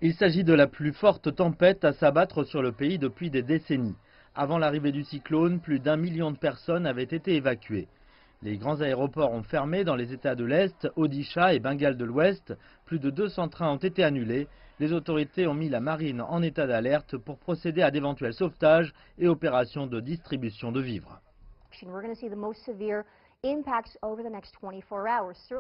Il s'agit de la plus forte tempête à s'abattre sur le pays depuis des décennies. Avant l'arrivée du cyclone, plus d'1 million de personnes avaient été évacuées. Les grands aéroports ont fermé dans les États de l'Est, Odisha et Bengale de l'Ouest. Plus de 200 trains ont été annulés. Les autorités ont mis la marine en état d'alerte pour procéder à d'éventuels sauvetages et opérations de distribution de vivres.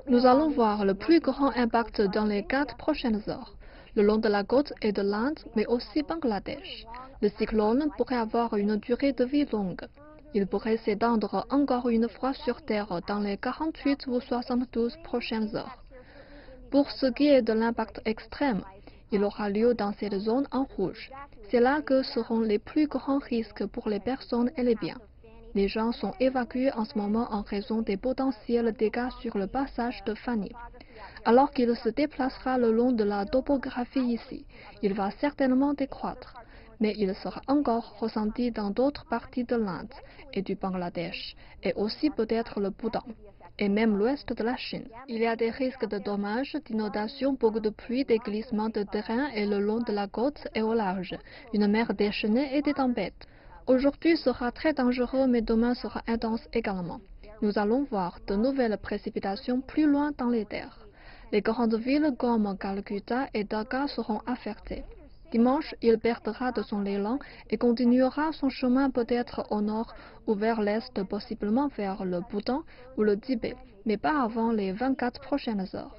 Nous allons voir le plus grand impact dans les 4 prochaines heures, le long de la côte et de l'Inde, mais aussi Bangladesh. Le cyclone pourrait avoir une durée de vie longue. Il pourrait s'étendre encore une fois sur Terre dans les 48 ou 72 prochaines heures. Pour ce qui est de l'impact extrême, il aura lieu dans cette zone en rouge. C'est là que seront les plus grands risques pour les personnes et les biens. Les gens sont évacués en ce moment en raison des potentiels dégâts sur le passage de Fani. Alors qu'il se déplacera le long de la topographie ici, il va certainement décroître, mais il sera encore ressenti dans d'autres parties de l'Inde et du Bangladesh, et aussi peut-être le Bhoutan, et même l'ouest de la Chine. Il y a des risques de dommages, d'inondations, beaucoup de pluie, des glissements de terrain et le long de la côte et au large, une mer déchaînée et des tempêtes. Aujourd'hui sera très dangereux, mais demain sera intense également. Nous allons voir de nouvelles précipitations plus loin dans les terres. Les grandes villes comme Calcutta et Dhaka seront affectées. Dimanche, il perdra de son élan et continuera son chemin peut-être au nord ou vers l'est, possiblement vers le Bhoutan ou le Tibet, mais pas avant les 24 prochaines heures.